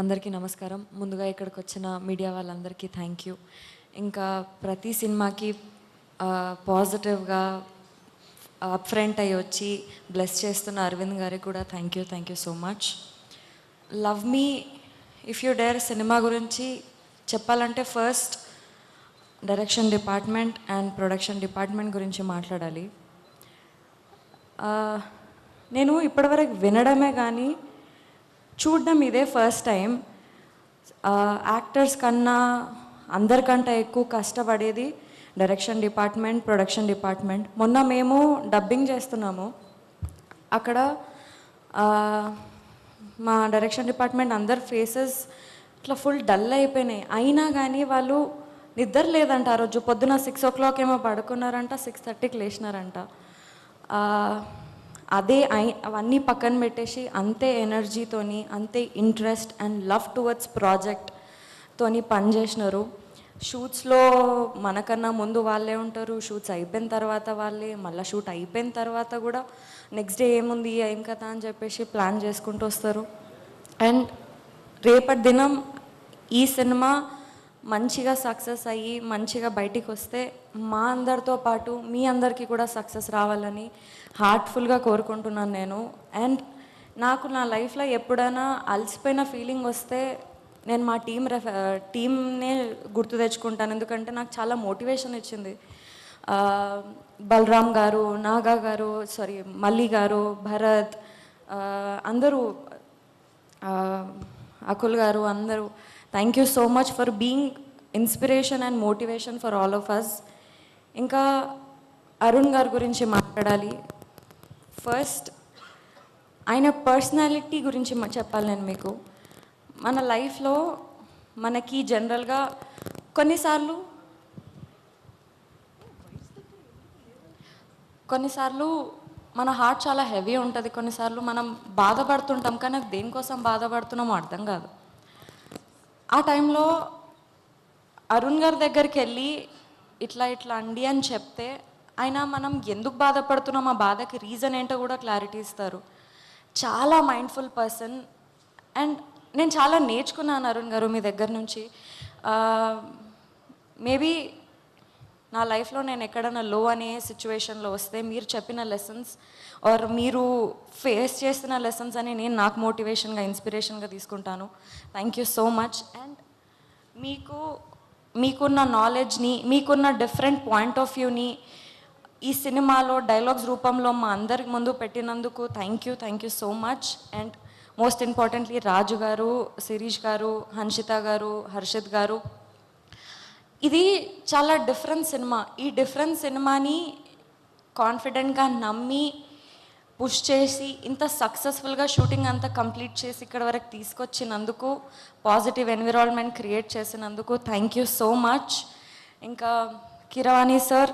అందరికీ నమస్కారం. ముందుగా ఇక్కడికి వచ్చిన మీడియా వాళ్ళందరికీ థ్యాంక్ యూ. ఇంకా ప్రతి సినిమాకి పాజిటివ్గా అప్ ఫ్రంట్ అయ్యి వచ్చి బ్లెస్ చేస్తున్న అరవింద్ గారికి కూడా thank you so much. Love me if you dare cinema గురించి చెప్పాలంటే first direction department and production department గురించి మాట్లాడాలి. నేను ఇప్పటివరకు వినడమే కానీ చూడడం ఇదే ఫస్ట్ టైం. యాక్టర్స్ కన్నా అందరికంటే ఎక్కువ కష్టపడేది డైరెక్షన్ డిపార్ట్మెంట్, ప్రొడక్షన్ డిపార్ట్మెంట్. మొన్న మేము డబ్బింగ్ చేస్తున్నాము. అక్కడ మా డైరెక్షన్ డిపార్ట్మెంట్ అందరి ఫేసెస్ ఇట్లా ఫుల్ డల్ అయిపోయినాయి. అయినా కానీ వాళ్ళు నిద్ర లేదంట. ఆ రోజు పొద్దున 6 o'clock ఏమో పడుకున్నారంట, 6:30కి లేచినారంట. అవన్నీ పక్కన పెట్టేసి అంతే ఎనర్జీతోని, అంతే ఇంట్రెస్ట్ అండ్ లవ్ టువర్డ్స్ ప్రాజెక్ట్తోని పనిచేసినారు. షూట్స్లో మనకన్నా ముందు వాళ్ళే ఉంటారు, షూట్స్ అయిపోయిన తర్వాత వాళ్ళే, మళ్ళీ షూట్ అయిపోయిన తర్వాత కూడా నెక్స్ట్ డే ఏముంది ఏం కదా అని చెప్పేసి ప్లాన్ చేసుకుంటూ వస్తారు. అండ్ రేపటి దినం ఈ సినిమా మంచిగా సక్సెస్ అయ్యి మంచిగా బయటికి వస్తే మా అందరితో పాటు మీ అందరికీ కూడా సక్సెస్ రావాలని హార్ట్ఫుల్గా కోరుకుంటున్నాను నేను. అండ్ నాకు నా లైఫ్లో ఎప్పుడైనా అలసిపోయిన ఫీలింగ్ వస్తే నేను మా టీమ్నే గుర్తు తెచ్చుకుంటాను. ఎందుకంటే నాకు చాలా మోటివేషన్ ఇచ్చింది. బలరామ్ గారు, నాగా గారు, మల్లి గారు, భరత్, అందరూ, అకుల్ గారు, అందరూ thank you so much for being inspiration and motivation for all of us. ఇంకా అరుణ్ గారి గురించి మాట్లాడాలి. ఫస్ట్ ఆయన పర్సనాలిటీ గురించి చెప్పాలి నేను మీకు. మన లైఫ్లో మనకి జనరల్గా కొన్నిసార్లు మన హార్ట్ చాలా హెవీ ఉంటుంది. కొన్నిసార్లు మనం బాధపడుతుంటాం, కానీ దేనికోసం బాధపడుతున్నామో అర్థం కాదు. ఆ టైంలో అరుణ్ గారి దగ్గరికి వెళ్ళి ఇట్లా అండి అని చెప్తే ఆయన మనం ఎందుకు బాధపడుతున్నాం, ఆ బాధకి రీజన్ ఏంటో కూడా క్లారిటీ ఇస్తారు. చాలా మైండ్ఫుల్ పర్సన్. అండ్ నేను చాలా నేర్చుకున్నాను అరుణ్ గారు మీ దగ్గర నుంచి. మేబీ నా లైఫ్లో నేను ఎక్కడైనా లో అనే సిచ్యువేషన్లో వస్తే మీరు చెప్పిన లెసన్స్ ఆర్ మీరు ఫేస్ చేస్తున్న లెసన్స్ అని నేను నాకు మోటివేషన్గా, ఇన్స్పిరేషన్గా తీసుకుంటాను. Thank you so much. And మీకున్న నాలెడ్జ్ని, మీకున్న డిఫరెంట్ పాయింట్ ఆఫ్ వ్యూని ఈ సినిమాలో డైలాగ్స్ రూపంలో మా అందరికి ముందు పెట్టినందుకు thank you so much. And most importantly Raju garu, Shirish గారు, హన్షిత గారు, హర్షిత్ గారు, ఇది చాలా డిఫరెంట్ సినిమా. ఈ డిఫరెంట్ సినిమాని కాన్ఫిడెంట్గా నమ్మి పుష్ చేసి ఇంత సక్సెస్ఫుల్గా షూటింగ్ అంతా కంప్లీట్ చేసి ఇక్కడ వరకు తీసుకొచ్చినందుకు, పాజిటివ్ ఎన్విరాన్మెంట్ క్రియేట్ చేసినందుకు థ్యాంక్ యూ సో మచ్. ఇంకా కిరవాణి సార్,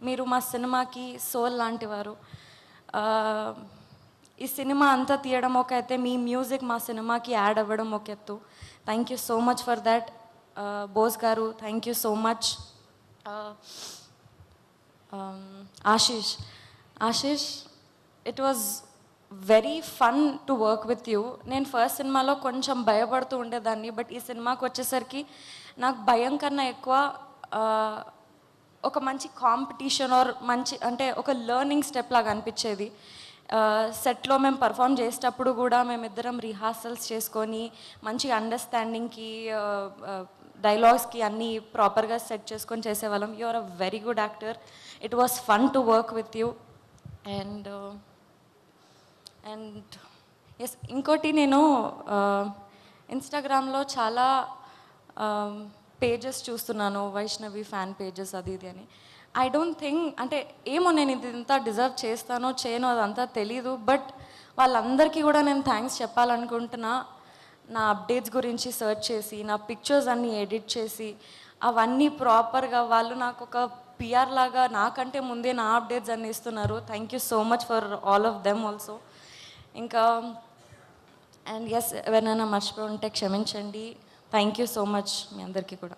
మీరు మా సినిమాకి సోల్ లాంటివారు. ఈ సినిమా అంతా తీయడం ఒక అయితే, మీ మ్యూజిక్ మా సినిమాకి యాడ్ అవ్వడం ఒక ఎత్తు. Thank you so much for that. Bose garu, thank you so much. Ashish, it was very fun to work with you. నేను ఫస్ట్ సినిమాలో కొంచెం భయపడుతూ ఉండేదాన్ని, బట్ ఈ సినిమాకి వచ్చేసరికి నాకు భయం కన్నా ఎక్కువ ఒక మంచి కాంపిటీషన్ ఆర్ మంచి అంటే ఒక లెర్నింగ్ స్టెప్ లాగా అనిపించేది. సెట్లో మేము పర్ఫామ్ చేసేటప్పుడు కూడా మేమిద్దరం రిహార్సల్స్ చేసుకొని మంచి అండర్స్టాండింగ్కి, డైలాగ్స్కి అన్నీ ప్రాపర్గా సెట్ చేసుకొని చేసేవాళ్ళం. You are a very good actor. It was fun to work with you. And yes, ఇంకోటి, నేను ఇన్స్టాగ్రామ్లో చాలా పేజెస్ చూస్తున్నాను, వైష్ణవి ఫ్యాన్ పేజెస్ అది ఇది అని. ఐ డోంట్ థింక్, అంటే ఏమో నేను ఇది ఇంత డిజర్వ్ చేస్తానో చేయనో అదంతా తెలీదు, బట్ వాళ్ళందరికీ కూడా నేను థ్యాంక్స్ చెప్పాలనుకుంటున్నా. నా అప్డేట్స్ గురించి సెర్చ్ చేసి, నా పిక్చర్స్ అన్నీ ఎడిట్ చేసి, అవన్నీ ప్రాపర్గా వాళ్ళు నాకు ఒక పిఆర్ లాగా నాకంటే ముందే నా అప్డేట్స్ అన్నీ ఇస్తున్నారు. Thank you so much for all of them also. ఇంకా అండ్ ఎస్, ఎవరైనా మర్చిపోయి ఉంటే క్షమించండి. థ్యాంక్ యూ సో మచ్ మీ అందరికీ కూడా.